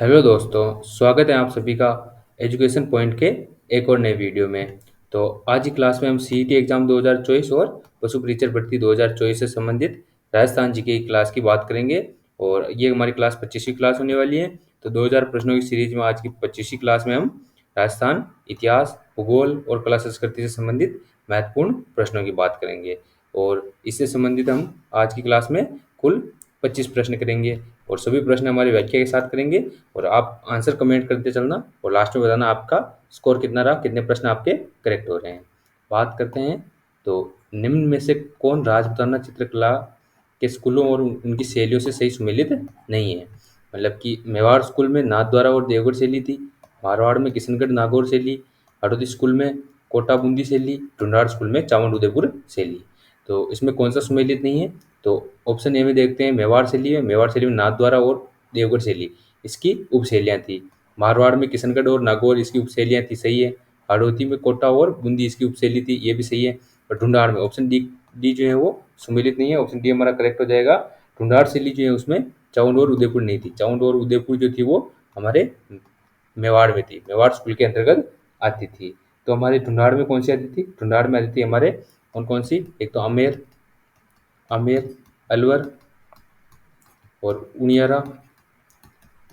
Hello दोस्तों, स्वागत है आप सभी का एजुकेशन पॉइंट के एक और नए वीडियो में। तो आज की क्लास में हम सीईटी एग्ज़ाम 2024 और पशु परीक्षक भर्ती 2024 से संबंधित राजस्थान जीके की क्लास की बात करेंगे। और ये हमारी क्लास 25वीं क्लास होने वाली है। तो 2000 प्रश्नों की सीरीज में आज की 25वीं क्लास में हम राजस्थान इतिहास, भूगोल और कला संस्कृति से संबंधित महत्वपूर्ण प्रश्नों की बात करेंगे। और इससे संबंधित हम आज की क्लास में कुल 25 प्रश्न करेंगे और सभी प्रश्न हमारी व्याख्या के साथ करेंगे। और आप आंसर कमेंट करते चलना और लास्ट में बताना आपका स्कोर कितना रहा, कितने प्रश्न आपके करेक्ट हो रहे हैं। बात करते हैं तो निम्न में से कौन राजपूताना चित्रकला के स्कूलों और उनकी शैलियों से सही सुमेलित नहीं है। मतलब कि मेवाड़ स्कूल में नाथद्वारा और देवगढ़ शैली थी, मारवाड़ में किशनगढ़ नागौर शैली, हड़ौती स्कूल में कोटा बूंदी शैली, ढूंढाड़ स्कूल में चामुंड उदयपुर शैली। तो इसमें कौन सा सुमेलित नहीं है? तो ऑप्शन ए में देखते हैं मेवाड़ शैली है। मेवाड़ शैली में नाथद्वारा और देवगढ़ शैली इसकी उपशैलियाँ थी। मारवाड़ में किशनगढ़ और नागौर इसकी उपशैलियाँ थी, सही है। हाड़ौती में कोटा और बूंदी इसकी उपशैली थी, ये भी सही है। और ढूंढाड़ में ऑप्शन डी डी जो है वो सुमेलित नहीं है। ऑप्शन डी हमारा करेक्ट हो जाएगा। ढूंढाड़ शैली जो है उसमें चामुंड और उदयपुर नहीं थी। चामुंड और उदयपुर जो थी वो हमारे मेवाड़ में थी, मेवाड़ स्कूल के अंतर्गत आती थी। तो हमारे ढूंढाड़ में कौन सी आती थी? ढूंढाड़ में आती थी हमारे कौन कौन सी? एक तो आमेर, आमेर, अलवर और उनियारा,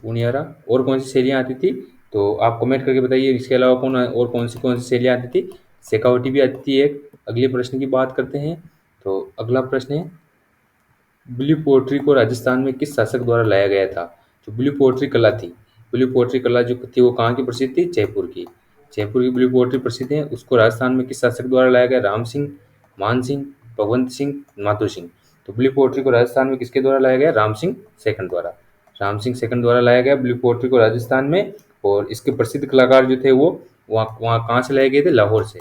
उनियारा। और कौन सी शैलियाँ आती थी? तो आप कमेंट करके बताइए। इसके अलावा कौन सी शैलियाँ आती थी? शेखावटी भी आती थी एक। अगले प्रश्न की बात करते हैं। तो अगला प्रश्न है, ब्लू पोट्री को राजस्थान में किस शासक द्वारा लाया गया था? जो ब्लू पोट्री कला थी, ब्लू पोट्री कला जो थी वो कहाँ की प्रसिद्ध थी? जयपुर की। जयपुर की ब्लू पोट्री प्रसिद्ध है। उसको राजस्थान में किस शासक द्वारा लाया गया? राम सिंह, मान सिंह, भगवंत सिंह, माधो सिंह। तो ब्लू पोट्री को राजस्थान में किसके द्वारा लाया गया? राम सिंह सेकंड द्वारा। राम सिंह सेकंड द्वारा लाया गया ब्लू पोट्री को राजस्थान में। और इसके प्रसिद्ध कलाकार जो थे वो वहाँ वहाँ कहाँ से लाए गए थे? लाहौर से।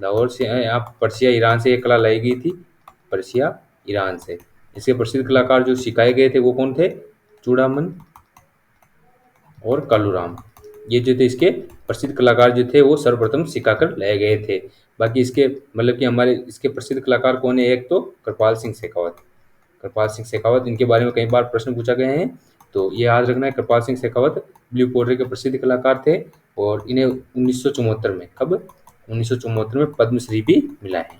लाहौर से यहाँ पर्सिया ईरान से ये कला लाई गई थी, पर्सिया ईरान से। इसके प्रसिद्ध कलाकार जो सिखाए गए थे वो कौन थे? चूड़ामन और कालूराम। ये जो थे इसके प्रसिद्ध कलाकार जो थे वो सर्वप्रथम सिखाकर लाए गए थे। बाकी इसके मतलब कि हमारे इसके प्रसिद्ध कलाकार कौन है? एक तो कृपाल सिंह शेखावत। कृपाल सिंह शेखावत, इनके बारे में कई बार प्रश्न पूछा गए हैं, तो ये याद रखना है। कृपाल सिंह शेखावत ब्लू पोट्री के प्रसिद्ध कलाकार थे और इन्हें 1974 में, कब? 1974 में पद्मश्री भी मिला है।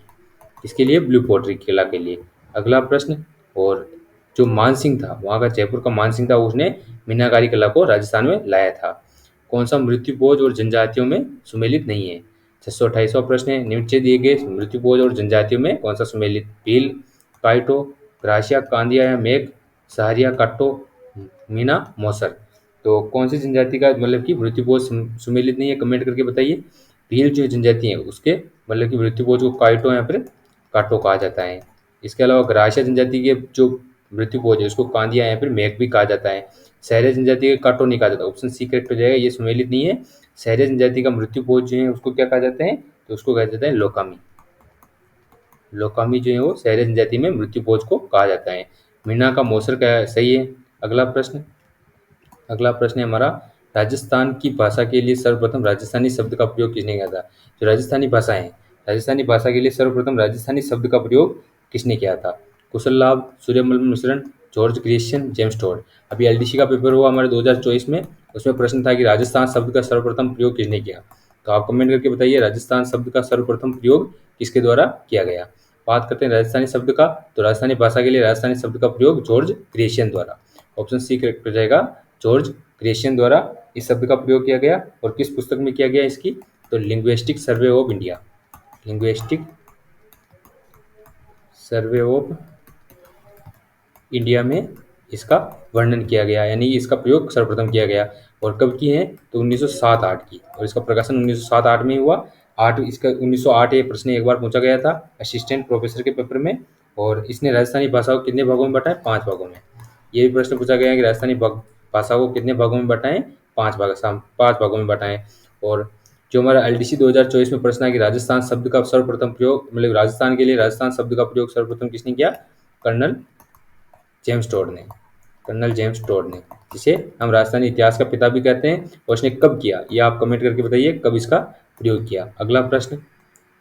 इसके लिए ब्लू पोट्री कला के लिए। अगला प्रश्न, और जो मानसिंह था वहाँ का, जयपुर का मानसिंह था, उसने मीनाकारी कला को राजस्थान में लाया था। कौन सा मृत्युभोज और जनजातियों में सुमेलित नहीं है? 628वां प्रश्न है, नीचे दिए गए मृत्युभोज और जनजातियों में कौन सा सुमेलित? भील, काइटो, ग्रासिया, कांदिया या मेघ, सहारिया, काट्टो, मीना, मौसर। तो कौन सी जनजाति का मतलब कि मृत्युभोज सुमेलित नहीं है? कमेंट करके बताइए। भील जो जनजाति है उसके मतलब कि मृत्युभोज को काइटो या फिर काटो कहा जाता है। इसके अलावा ग्रासिया जनजाति के जो मृत्युभोज है उसको कांदिया या फिर मेघ भी कहा जाता है। सहरिया जनजाति के काटो नहीं कहा जाता। ऑप्शन सी करेक्ट हो जाएगा, ये सुमेलित नहीं है। सहरिया जनजाति का मृत्युभोज जो है उसको क्या कहा जाता है? तो उसको कहा जाता है लोकामी। लोकामी जो है वो सहरिया जनजाति में मृत्युभोज को कहा जाता है। मीना का मौसर का सही है। अगला प्रश्न, अगला प्रश्न है हमारा, राजस्थान की भाषा के लिए सर्वप्रथम राजस्थानी शब्द का प्रयोग किसने किया था? जो राजस्थानी भाषा है, राजस्थानी भाषा के लिए सर्वप्रथम राजस्थानी शब्द का प्रयोग किसने किया था? कुशल लाभ, सूर्यमल मिश्रण, जॉर्ज क्रिश्चियन, जेम्स टोड। अभी एलडीसी का पेपर हुआ हमारे 2024 में, उसमें प्रश्न था कि राजस्थान शब्द का सर्वप्रथम प्रयोग किसने किया। तो आप कमेंट करके बताइए राजस्थान शब्द का सर्वप्रथम प्रयोग किसके द्वारा किया गया। बात करते हैं राजस्थानी शब्द का, तो राजस्थानी भाषा के लिए राजस्थानी शब्द का प्रयोग जॉर्ज क्रिश्चियन द्वारा। ऑप्शन सी करेक्ट हो जाएगा, जॉर्ज क्रिश्चियन द्वारा इस शब्द का प्रयोग किया गया। और किस पुस्तक में किया गया इसकी? तो linguistic survey of India, linguistic survey of India में इसका वर्णन किया गया, यानी इसका प्रयोग सर्वप्रथम किया गया। और कब की है? तो 1907-8 की। और इसका प्रकाशन 1907-8 में हुआ। 8 इसका 1908 ये प्रश्न एक बार पूछा गया था असिस्टेंट प्रोफेसर के पेपर में। और इसने राजस्थानी भाषा को कितने भागों में बांटा है? 5 भागों में। ये भी प्रश्न पूछा गया है कि राजस्थानी भाषा को कितने भागों में बांटा है? 5 भागों में बांटा है। और जो हमारा एलडीसी 2024 में प्रश्न है कि राजस्थान शब्द का सर्वप्रथम प्रयोग, मतलब राजस्थान के लिए राजस्थान शब्द का प्रयोग सर्वप्रथम किसने किया? कर्नल जेम्स टोड ने, कर्नल जेम्स टोड ने, जिसे हम राजस्थानी इतिहास का पिता भी कहते हैं। और उसने कब किया, ये आप कमेंट करके बताइए कब इसका प्रयोग किया। अगला प्रश्न,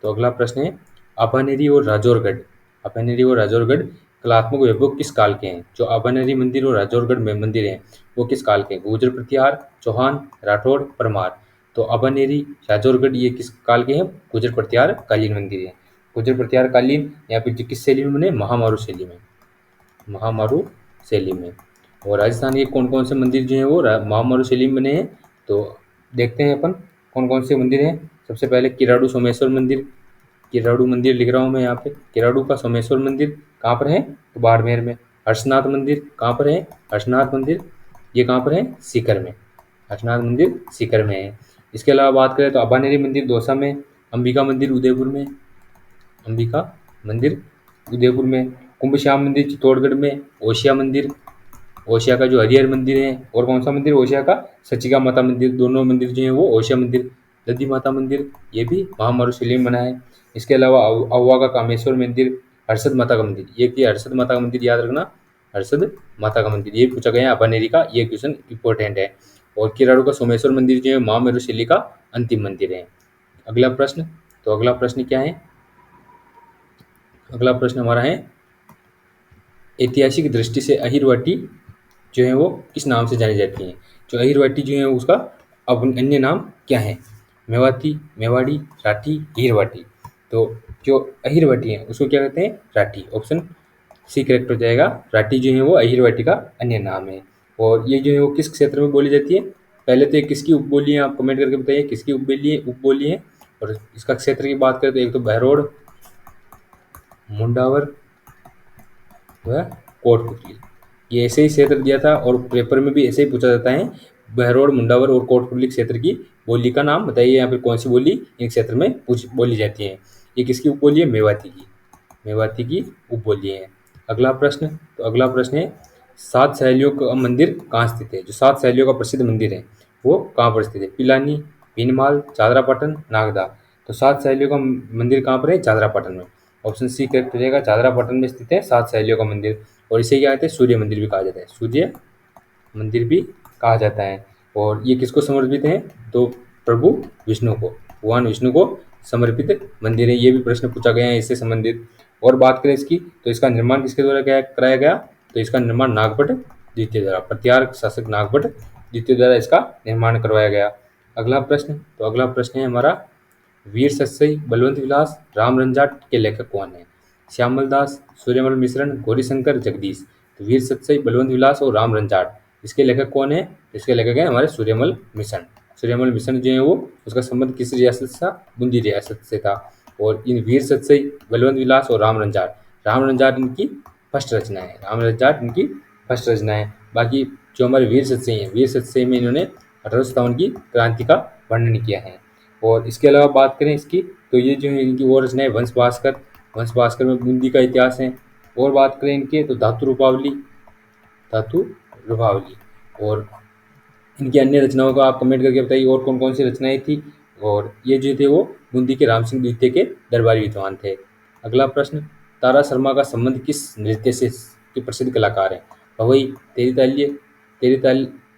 तो अगला प्रश्न है, अभानेरी और राजौरगढ़, अभानेरी और राजौरगढ़ कलात्मक वैभव किस काल के हैं? जो अभनरी मंदिर और राजौरगढ़ में मंदिर हैं वो किस काल के हैं? गुर्जर प्रतिहार, चौहान, राठौड़, परमार। तो अभनेरी, राजौरगढ़ ये किस काल के हैं? गुर्जर प्रतिहार कालीन मंदिर है। गुर्जर प्रतिहार कालीन या फिर किस शैली में बने? महामारू शैली में, महामारू शैली में। और राजस्थान के कौन कौन से मंदिर जो हैं वो महामारू शैली में बने हैं? तो देखते हैं अपन कौन कौन से मंदिर हैं। सबसे पहले किराड़ू सोमेश्वर मंदिर, किराड़ू मंदिर लिख रहा हूँ मैं यहाँ पे। किराड़ू का सोमेश्वर मंदिर कहाँ पर है? तो बाड़मेर में। हर्षनाथ मंदिर कहाँ पर है? हर्षनाथ मंदिर ये कहाँ पर है? सीकर में। हर्षनाथ मंदिर सीकर में है। इसके अलावा बात करें तो अभानेरी मंदिर दौसा में, अंबिका मंदिर उदयपुर में, अंबिका मंदिर उदयपुर में, कुंभश्याम मंदिर चित्तौड़गढ़ में, ओशिया मंदिर, ओशिया का जो हरिहर मंदिर है, और कौन सा मंदिर? ओशिया का सचिका माता मंदिर। दोनों मंदिर जो है वो ओशिया मंदिर, दधी माता मंदिर ये भी महामारू शैली में बना है। इसके अलावा अहुआ का कामेश्वर मंदिर, हर्षद माता का मंदिर, ये कि हर्षद माता का मंदिर याद रखना, हर्षद माता का मंदिर ये पूछा गया है अभानेरी का, ये क्वेश्चन इंपॉर्टेंट है। और किराड़ू का सोमेश्वर मंदिर जो है महामेरू शैली का अंतिम मंदिर है। अगला प्रश्न, तो अगला प्रश्न क्या है? अगला प्रश्न हमारा है ऐतिहासिक दृष्टि से अहिरवाटी जो है वो किस नाम से जानी जाती हैं? जो अहिरवाटी जो है उसका अब अन्य नाम क्या है? मेवाती, मेवाड़ी, राठी, हीरवाटी। तो जो अहिरवाटी है उसको क्या कहते हैं? राठी। ऑप्शन सी करेक्ट हो जाएगा। राठी जो है वो अहिरवाटी का अन्य नाम है। और ये जो है वो किस क्षेत्र में बोली जाती है? पहले तो ये किसकी उपबोली है आप कमेंट करके बताइए, किसकी उपबोली है। और इसका क्षेत्र की बात करें तो एक तो बहरोड़, मुंडावर वह कोटपुतली, ये ऐसे ही क्षेत्र दिया था और पेपर में भी ऐसे ही पूछा जाता है। बहरोड़, मुंडावर और कोटपुतली क्षेत्र की बोली का नाम बताइए, यहाँ पे कौन सी बोली इन क्षेत्र में बोली जाती है? ये किसकी उपबोली है? मेवाती की, मेवाती की उपबोली है। अगला प्रश्न, तो अगला प्रश्न है सात सहेलियों का मंदिर कहाँ स्थित है? जो सात सहेलियों का प्रसिद्ध मंदिर है वो कहाँ पर स्थित है? पिलानी, भीनमाल, चादरापाटन, नागदा। तो सात सहेलियों का मंदिर कहाँ पर है? चादरापाटन में। ऑप्शन सी करेक्ट हो जाएगा। चादरापाटन में स्थित है सात सहेलियों का मंदिर। और इसे क्या कहते हैं? सूर्य मंदिर भी कहा जाता है, सूर्य मंदिर भी कहा जाता है। और ये किसको समर्पित है? तो प्रभु विष्णु को, भगवान विष्णु को समर्पित मंदिर है। ये भी प्रश्न पूछा गया है इससे संबंधित। और बात करें इसकी, तो इसका निर्माण किसके द्वारा कराया गया? तो इसका निर्माण नागभट्ट द्वितीय द्वारा, प्रतिहार शासक नागभट्ट द्वितीय द्वारा इसका निर्माण करवाया गया। अगला प्रश्न, तो अगला प्रश्न है हमारा वीर सतसई, बलवंत विलास, राम रंजाट के लेखक कौन है? श्यामल दास, सूर्यमल मिश्रण, गौरीशंकर, जगदीश। तो वीर सतसई, बलवंत विलास और राम रंजाट, इसके लेखक कौन है? इसके लेखक है हमारे सूर्यमल मिश्रण। सूर्यमल मिश्रण जो है वो उसका संबंध किस रियासत से था? बूंदी रियासत से था। और इन वीर सतसई, बलवंत विलास और राम रंजाट इनकी फर्स्ट रचना है, राम रंजाट इनकी फर्स्ट रचना है। बाकी जो हमारे वीर सतसई हैं, वीर सतसई में इन्होंने 1857 की क्रांति का वर्णन किया है। और इसके अलावा बात करें इसकी, तो ये जो है इनकी वो रचना है वंश भास्कर, वंश भास्कर में बूंदी का इतिहास है। और बात करें इनके तो धातु रूपावली, धातु रूपावली। और इनकी अन्य रचनाओं को आप कमेंट करके बताइए और कौन कौन सी रचनाएं थी। और ये जो थे वो बूंदी के राम सिंह द्वितीय के दरबारी विद्वान थे। अगला प्रश्न, तारा शर्मा का संबंध किस नृत्य से के प्रसिद्ध कलाकार हैं? भवई, तेरी ताली,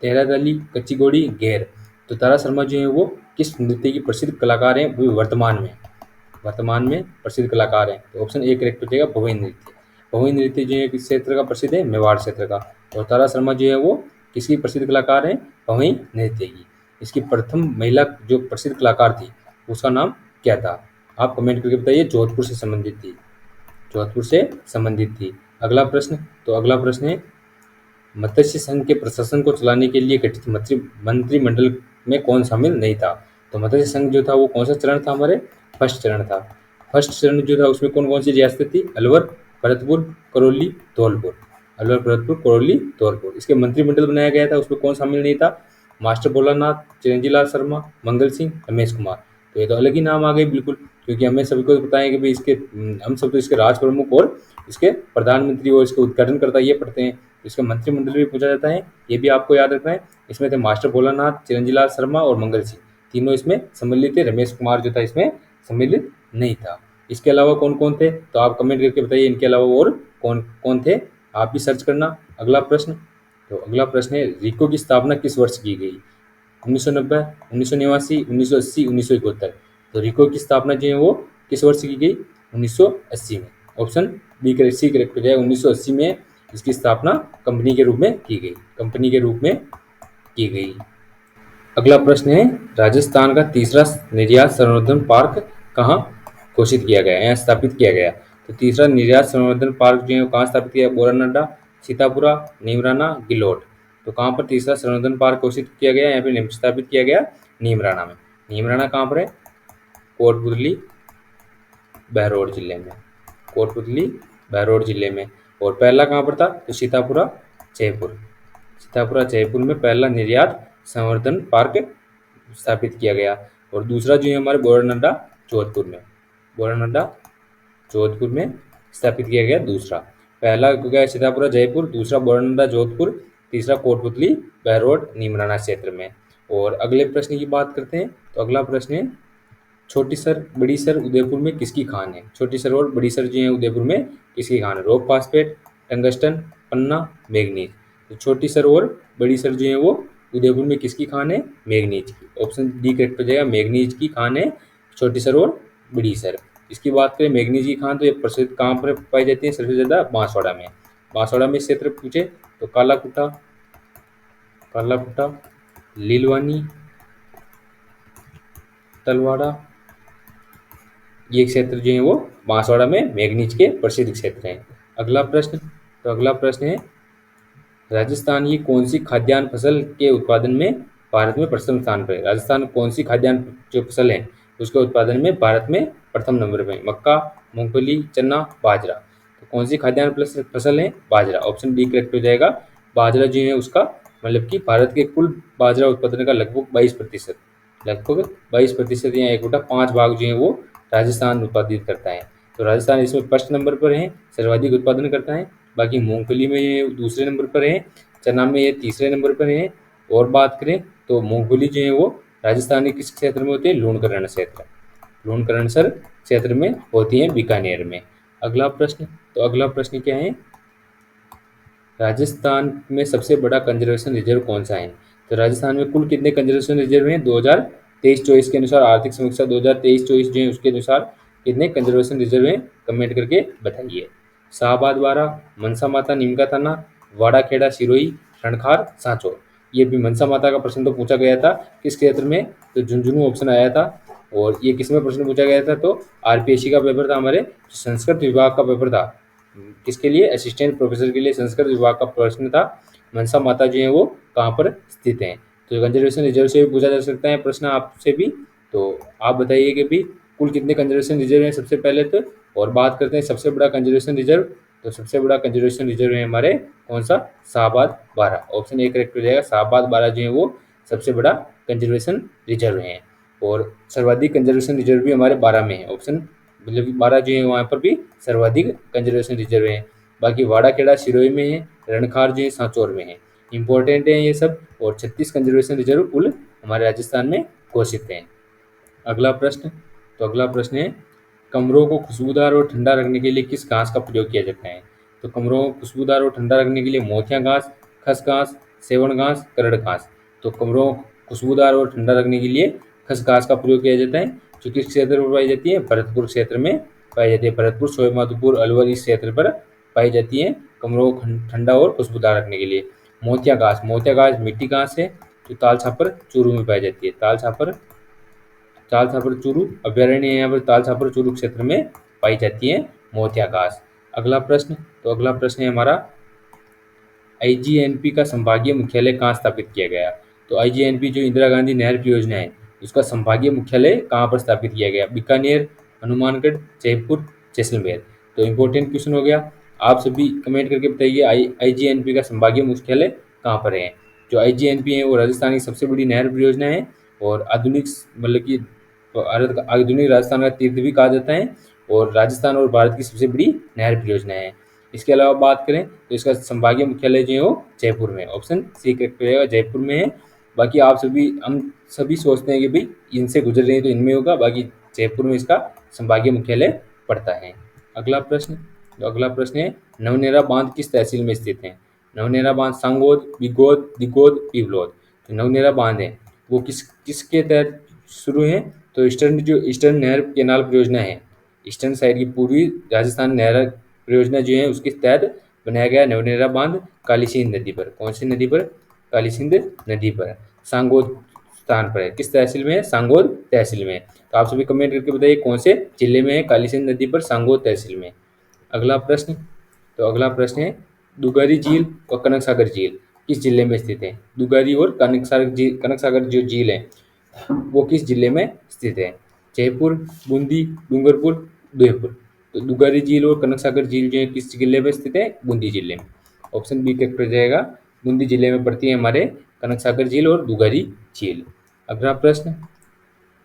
तेरा ताली, कच्ची घोड़ी, घेर। तो तारा शर्मा जो है वो किस नृत्य की प्रसिद्ध कलाकार हैं? वो वर्तमान में प्रसिद्ध कलाकार हैं। तो ऑप्शन ए करेक्ट हो जाएगा, भवई नृत्य। भवई नृत्य जो है किस क्षेत्र का प्रसिद्ध है? मेवाड़ क्षेत्र का। और तारा शर्मा जो है वो किसकी प्रसिद्ध कलाकार हैं? भवई नृत्य की। इसकी प्रथम महिला जो प्रसिद्ध कलाकार थी उसका नाम क्या था? आप कमेंट करके बताइए। जोधपुर से संबंधित थी, जोधपुर से संबंधित थी। अगला प्रश्न, तो अगला प्रश्न है मत्स्य संघ के प्रशासन को चलाने के लिए गठित मंत्रिमंडल में कौन शामिल नहीं था? तो मत्स्य संघ जो था वो कौन सा चरण था? हमारे फर्स्ट चरण था। फर्स्ट चरण जो था उसमें कौन कौन सी रियासतें थी? अलवर, भरतपुर, करौली, धौलपुर। अलवर, भरतपुर, करौली, धौलपुर। इसके मंत्रिमंडल बनाया गया था, उसमें कौन शामिल नहीं था? मास्टर भोलानाथ, चिरंजी लाल शर्मा, मंगल सिंह, रमेश कुमार। तो ये तो अलग ही नाम आ गए बिल्कुल, क्योंकि हमें सभी को पता है कि भाई इसके हम सब तो इसके राज प्रमुख और इसके प्रधानमंत्री और इसके उद्घाटनकर्ता ये पढ़ते हैं। इसका मंत्रिमंडल भी पूछा जाता है, ये भी आपको याद रखना है। इसमें थे मास्टर भोलानाथ, चिरंजी लाल शर्मा और मंगल सिंह, तीनों इसमें सम्मिलित थे। रमेश कुमार जो था इसमें सम्मिलित नहीं था। इसके अलावा कौन कौन थे? तो आप कमेंट करके बताइए इनके अलावा और कौन कौन थे, आप भी सर्च करना। अगला प्रश्न, तो अगला प्रश्न है रिको की स्थापना किस वर्ष की गई? 1990, 1989, 1980, 1971। तो रिको की स्थापना जो है वो किस वर्ष की गई? 1980 में। ऑप्शन बी सी करेक्ट हो जाएगा। 1980 में इसकी स्थापना कंपनी के रूप में की गई, कंपनी के रूप में की गई। अगला प्रश्न है, राजस्थान का तीसरा निर्यात संवर्धन पार्क कहाँ घोषित किया गया है या स्थापित किया गया? तो तीसरा निर्यात संवर्धन पार्क जो है वो कहाँ स्थापित किया? बोरानाडा, सीतापुरा, नीमराना, गिलोट। तो कहाँ पर तीसरा संवर्धन पार्क घोषित किया गया? यहाँ पे स्थापित किया गया नीमराना में। नीमराना कहाँ पर है? कोटपुतली, बहरौर जिले में। कोटपुतली, बहरौर जिले में। और पहला कहाँ पर था? तो सीतापुरा, जयपुर। सीतापुरा, जयपुर में पहला निर्यात संवर्धन पार्क स्थापित किया गया। और दूसरा जो है हमारे बोरानाडा, जोधपुर में। बोरानाडा, जोधपुर में स्थापित किया गया दूसरा। पहला हो गया सीतापुरा, जयपुर, दूसरा बोरानाडा, जोधपुर, तीसरा कोटपुतली, बहरौर, नीमराना क्षेत्र में। और अगले प्रश्न की बात करते हैं। तो अगला प्रश्न है, छोटी सर बड़ी सर उदयपुर में किसकी खान है? छोटी सर और बड़ी सर जो है उदयपुर में किसकी खान है? रॉक फास्फेट, टंगस्टन, पन्ना, मैग्नीज। तो छोटी सर और बड़ी सर जो है वो उदयपुर में किसकी खान है? मैग्नीज की। ऑप्शन डी करेक्ट हो जाएगा, मैग्नीज की खान है छोटी सर और बड़ी सर। इसकी बात करें मैग्नीज की खान, तो ये प्रसिद्ध कहाँ पर पाई जाती है? सबसे ज़्यादा बांसवाड़ा में। बांसवाड़ा में क्षेत्र पूछे तो कालाकुटा, कालाकुटा, लीलवानी, तलवाड़ा, ये क्षेत्र जो है वो बांसवाड़ा में मैग्नीज के प्रसिद्ध क्षेत्र हैं। अगला प्रश्न, तो अगला प्रश्न है, राजस्थान की कौन सी खाद्यान्न फसल के उत्पादन में भारत में प्रथम स्थान पर है? राजस्थान कौन सी खाद्यान्न जो फसल है उसके उत्पादन में भारत में प्रथम नंबर पर है? मक्का, मूंगफली, चना, बाजरा। तो कौन सी खाद्यान्न फसल है? बाजरा। ऑप्शन डी करेक्ट हो जाएगा। बाजरा जो है उसका मतलब कि भारत के कुल बाजरा उत्पादन का लगभग 22%, लगभग 22% या 1/5 भाग जो है वो राजस्थान उत्पादित करता है। तो राजस्थान इसमें फर्स्ट नंबर पर है, सर्वाधिक उत्पादन करता है। बाकी मूंगफली में ये दूसरे नंबर पर है, चना में ये तीसरे नंबर पर है। और बात करें तो मूंगफली जो है वो राजस्थान के किस क्षेत्र में होती है? लूणकरण क्षेत्र, लूणकरणसर क्षेत्र में होती है, बीकानेर में। अगला प्रश्न, तो अगला प्रश्न क्या है, राजस्थान में सबसे बड़ा कंजर्वेशन रिजर्व कौन सा है? तो राजस्थान में कुल कितने कंजर्वेशन रिजर्व हैं? 2023-24 के अनुसार, आर्थिक समीक्षा 2023-24 जो है उसके अनुसार कितने कंजर्वेशन रिजर्व हैं? कमेंट करके बताइए। शाहबाद बारा, मनसा माता नीमका थाना, वाड़ा खेड़ा सिरोही, रणखार सांचौर। ये भी मनसा माता का प्रश्न तो पूछा गया था किस क्षेत्र में? तो झुंझुनू ऑप्शन आया था। और ये किसमें प्रश्न पूछा गया था? तो आरपीएससी का पेपर था, हमारे संस्कृत विभाग का पेपर था। किसके लिए? असिस्टेंट प्रोफेसर के लिए संस्कृत विभाग का प्रश्न था। मनसा माता जो है वो कहाँ पर स्थित हैं? तो कंजर्वेशन रिजर्व से भी पूछा जा सकता है प्रश्न आपसे भी। तो आप बताइए कि भी कुल कितने कंजर्वेशन रिजर्व हैं सबसे पहले तो। और बात करते हैं सबसे बड़ा कंजर्वेशन रिजर्व। तो सबसे बड़ा कंजर्वेशन रिजर्व है हमारे कौन सा? शाहबाद बारा। ऑप्शन ए करेक्ट हो जाएगा। शाहबाद बारा जो है वो सबसे बड़ा कंजर्वेशन रिजर्व है। और सर्वाधिक कंजर्वेशन रिजर्व भी हमारे 12 में है। ऑप्शन मतलब कि 12 जो है वहाँ पर भी सर्वाधिक कंजर्वेशन रिजर्व है। बाकी वाड़ा खेड़ा सिरोही में है, रणखार जो है सांचौर में है। इंपॉर्टेंट है ये सब। और 36 कंजर्वेशन रिजर्व कुल हमारे राजस्थान में घोषित हैं। अगला प्रश्न, तो अगला प्रश्न है, कमरों को खुशबूदार और ठंडा रखने के लिए किस घास का प्रयोग किया जाता है? तो कमरों को खुशबूदार और ठंडा रखने के लिए मोतिया घास, खस घास, सेवण घास, करड़ घास। तो कमरों को खुशबूदार और ठंडा रखने के लिए खस घास का प्रयोग किया जाता है, जो किस क्षेत्र पर पाई जाती है? भरतपुर क्षेत्र में पाई जाती है। भरतपुर, छोटानागपुर, अलवर इस क्षेत्र पर पाई जाती है कमरों को ठंडा और खुशबूदार रखने के लिए। मोतिया घास, मोतिया घास मिट्टी घास है जो ताल छापर चूरू में पाई जाती है। ताल छापर चूरू अभ्यारण्य यहाँ पर ताल छापर चूरू क्षेत्र में पाई जाती है मोतिया घास। अगला प्रश्न, तो अगला प्रश्न है हमारा, आईजीएनपी का संभागीय मुख्यालय कहाँ स्थापित किया गया? तो आईजीएनपी जो इंदिरा गांधी नहर परियोजना है उसका संभागीय मुख्यालय कहाँ पर स्थापित किया गया? बीकानेर, हनुमानगढ़, जयपुर, जैसलमेर। तो इम्पोर्टेंट क्वेश्चन हो गया। आप सभी कमेंट करके बताइए आईजीएनपी का संभागीय मुख्यालय कहाँ पर है? जो आईजीएनपी है वो राजस्थान की सबसे बड़ी नहर परियोजना है और आधुनिक मतलब कि भारत का आधुनिक राजस्थान का तीर्थ भी कहा जाता है और राजस्थान और भारत की सबसे बड़ी नहर परियोजना है। इसके अलावा बात करें तो इसका संभागीय मुख्यालय जो है वो जयपुर में। ऑप्शन सी करेक्ट रहेगा, जयपुर में है। बाकी आप सभी हम सभी सोचते हैं कि भाई इनसे गुजर रहे हैं तो इनमें होगा, बाकी जयपुर में इसका संभागीय मुख्यालय पड़ता है। अगला प्रश्न, तो अगला प्रश्न है, नवनेरा बांध किस तहसील में स्थित है? नवनेरा बांध सांगोद, बिगोद, दिगोद, पिवलोद। तो नवनेरा बांध है वो किसके तहत शुरू है? तो ईस्टर्न नहर कैनाल परियोजना है, ईस्टर्न साइड की पूर्वी राजस्थान नहर परियोजना जो है उसके तहत बनाया गया नवनेरा बांध काली सिंध नदी पर। कौन सी नदी पर? काली सिंध नदी पर। सांगोद स्थान पर है। किस तहसील में है? सांगोद तहसील में। तो आप सभी कमेंट करके बताइए कौन से जिले में है काली सिंध नदी पर? सांगोद तहसील में। अगला प्रश्न, तो अगला प्रश्न है दुगारी झील और कनक सागर झील किस जिले में स्थित है? दुगारी और कनक सागर जो झील है वो किस जिले में स्थित है? जयपुर, बूंदी, डूंगरपुर, उदयपुर। तो दुगारी झील और कनक सागर झील जो है किस जिले में स्थित है? बूंदी जिले में। ऑप्शन बी करेक्ट हो जाएगा। बूंदी जिले में पड़ती है हमारे कनक सागर झील और दुगारी झील। अगला प्रश्न,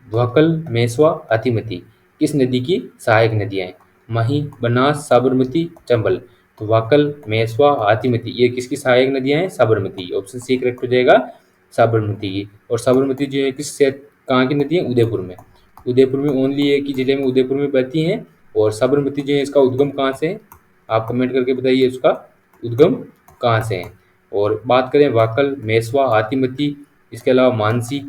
वाकल, मेसवा, हाथीमती किस नदी की सहायक नदियां हैं? मही, बनास, साबरमती, चंबल। तो वाकल, मेसवा, हाथीमती ये किसकी सहायक नदियां हैं? साबरमती। ऑप्शन सी करेक्ट हो जाएगा, साबरमती की। और साबरमती जो है किस से कहाँ की नदी है? उदयपुर में। उदयपुर में ओनली एक ही जिले में उदयपुर में बहती हैं। और साबरमती जो है इसका उद्गम कहाँ से है? आप कमेंट करके बताइए उसका उद्गम कहाँ से है। और बात करें वाकल, मेसवा, हाथीमती, इसके अलावा मानसी,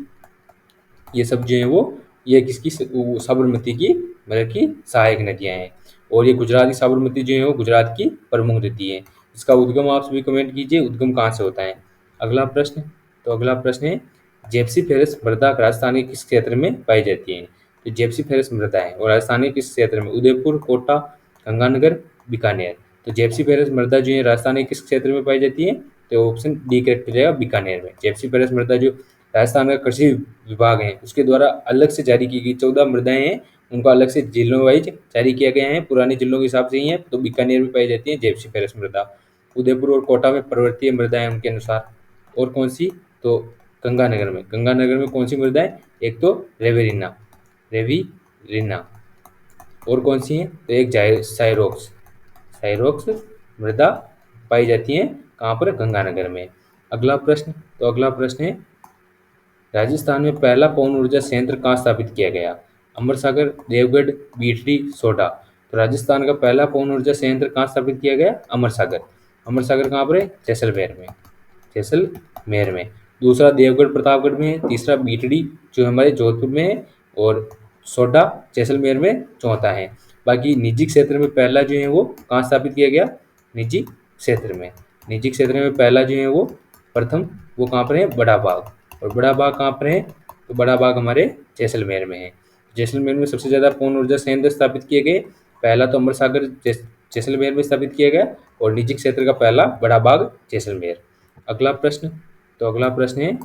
ये सब जो है वो ये किसकी साबरमती की मतलब की सहायक नदियां हैं। और ये गुजरात की साबरमती जो है वो गुजरात की प्रमुख नदी है। इसका उद्गम आप सभी कमेंट कीजिए उद्गम कहाँ से होता है। अगला प्रश्न, तो अगला प्रश्न है जेप्सी फेरस मृदा राजस्थान के किस क्षेत्र में पाई जाती है? तो जेप्सी फेरस मृदा है और राजस्थान के किस क्षेत्र में? उदयपुर, कोटा, गंगानगर, बीकानेर। तो जेप्सी फेरस मृदा जो है राजस्थान के किस क्षेत्र में पाई जाती है? तो ऑप्शन डी करेक्ट हो जाएगा, बीकानेर में। जेप्सी फेरस मृदा जो राजस्थान का कृषि विभाग है उसके द्वारा अलग से जारी की गई 14 मृदाएं हैं, उनको अलग से जिलों वाइज जारी किया गया है, पुराने जिलों के हिसाब से ही है। तो बीकानेर में पाई जाती है जेप्सी फेरस मृदा। उदयपुर और कोटा में पर्वतीय मृदाएं उनके अनुसार। और कौन सी? तो गंगानगर में। गंगानगर में कौन सी मृदाएं? एक तो रेवेरिना, रेवीरिना। और कौन सी है? तो एक साइरोक्स, साइरोक्स मृदा पाई जाती है कहाँ पर? गंगानगर में। अगला प्रश्न, तो अगला प्रश्न है राजस्थान में पहला पवन ऊर्जा संयंत्र कहाँ स्थापित किया गया? अमर सागर, देवगढ़, बीटली, सोडा। तो राजस्थान का पहला पवन ऊर्जा संयंत्र कहाँ स्थापित किया गया? अमर सागर। अमर सागर कहाँ पर है? जैसलमेर में, जैसलमेर में। दूसरा देवगढ़ प्रतापगढ़ में है। तीसरा बीटली जो हमारे जोधपुर में है। और सोडा जैसलमेर में चौथा है। बाकी निजी क्षेत्र में पहला जो है वो कहाँ स्थापित किया गया? निजी क्षेत्र में। निजी क्षेत्र में पहला जो है वो प्रथम वो कहाँ पर है? बड़ा बाग। और बड़ा बाग कहाँ पर है? तो बड़ा बाग हमारे जैसलमेर में है। जैसलमेर में सबसे ज़्यादा पवन ऊर्जा संयंत्र स्थापित किए गए। पहला तो अमर सागर जैसलमेर में स्थापित किया गया और निजी क्षेत्र का पहला बड़ा बाग जैसलमेर। अगला प्रश्न, तो अगला प्रश्न है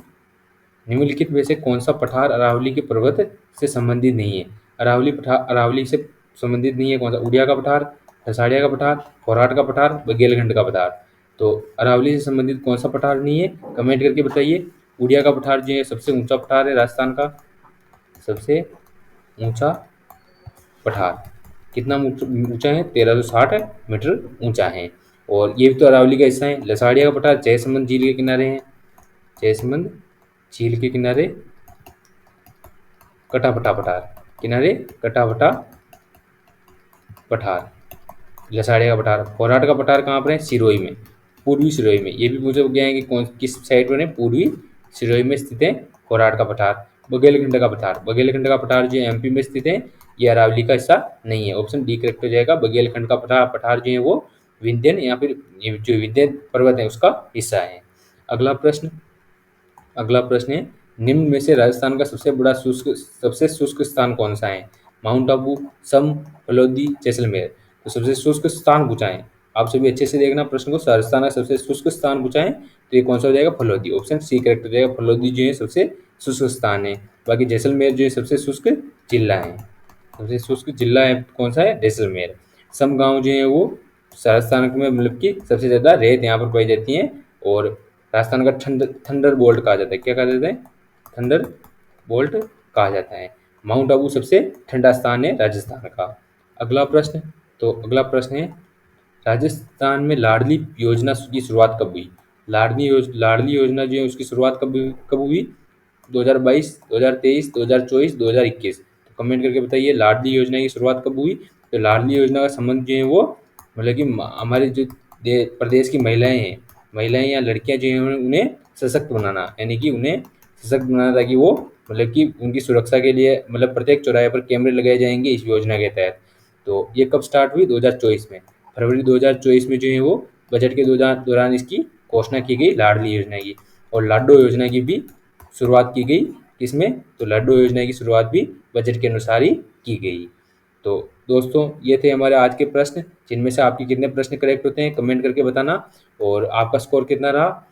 निम्नलिखित में से कौन सा पठार अरावली के पर्वत से संबंधित नहीं है? अरावली से संबंधित नहीं है कौन सा? उड़िया का पठार, रसाड़िया का पठार, फोराट का पठार, बघेलखंड का पठार। तो अरावली से संबंधित कौन सा पठार नहीं है? कमेंट करके बताइए। उड़िया का पठार जो है सबसे ऊंचा पठार है राजस्थान का, सबसे ऊंचा पठार। कितना ऊंचा है? 1360 मीटर ऊंचा है। और ये भी तो अरावली का हिस्सा है। लसाड़िया का पठार जयसमंद झील के किनारे है, जयसमंद झील के किनारे कटापटा पठार, किनारे कटापटा पठार, लसाड़िया का पठार। फोराट का पठार कहाँ पर है? सिरोही में, पूर्वी सिरोही में। ये भी पूछा गया है कि कौन किस साइड पर है? पूर्वी सिरोही में स्थित है फोराट का पठार। बघेलखंड का पठार, बघेलखंड का पठार जो एमपी में स्थित है, ये अरावली का हिस्सा नहीं है। ऑप्शन डी करेक्ट हो जाएगा। बघेलखंड का पठार जो है वो विंध्यन या फिर जो विंध्य पर्वत है उसका हिस्सा है। अगला प्रश्न, अगला प्रश्न है निम्न में से राजस्थान का सबसे शुष्क स्थान कौन सा है? माउंट आबू, सम, फलोदी, जैसलमेर। तो सबसे शुष्क स्थान पूछा है। आप सभी अच्छे से देखना प्रश्न को। राजस्थान का सबसे शुष्क स्थान पूछा है तो ये कौन सा हो जाएगा? फलोदी। ऑप्शन सी करेक्ट हो जाएगा। फलोदी जो है सबसे शुष्क स्थान है। बाकी जैसलमेर जो है सबसे शुष्क जिला है। सबसे शुष्क जिला है कौन सा है? जैसलमेर। सम गाँव जो है वो राजस्थान में मतलब कि सबसे ज़्यादा रेत यहाँ पर पाई जाती है। और राजस्थान का थंडर बोल्ट कहा जाता है। क्या कहा जाता है? थंडर बोल्ट कहा जाता है। माउंट आबू सबसे ठंडा स्थान है राजस्थान का। अगला प्रश्न, तो अगला प्रश्न है राजस्थान में लाडली योजना की शुरुआत कब हुई? लाडली योजना जो है उसकी शुरुआत कब हुई? 2022, 2023, 2024, 2021। तो कमेंट करके बताइए लाडली योजना की शुरुआत कब हुई? तो लाडली योजना का संबंध जो है वो मतलब कि हमारे जो प्रदेश की महिलाएं या लड़कियां जो हैं उन्हें सशक्त बनाना, यानी कि उन्हें सशक्त बनाना ताकि वो मतलब कि उनकी सुरक्षा के लिए मतलब प्रत्येक चौराहे पर कैमरे लगाए जाएंगे इस योजना के तहत। तो ये कब स्टार्ट हुई? 2024 में, फरवरी 2024 में जो है वो बजट के दौरान इसकी घोषणा की गई, लाडली योजना की। और लाडो योजना की भी शुरुआत की गई, किसमें? तो लाडो योजना की शुरुआत भी बजट के अनुसार ही की गई। तो दोस्तों, ये थे हमारे आज के प्रश्न, जिनमें से आपके कितने प्रश्न करेक्ट होते हैं कमेंट करके बताना, और आपका स्कोर कितना रहा।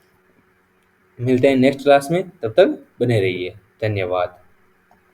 मिलते हैं नेक्स्ट क्लास में, तब तक बने रहिए। धन्यवाद।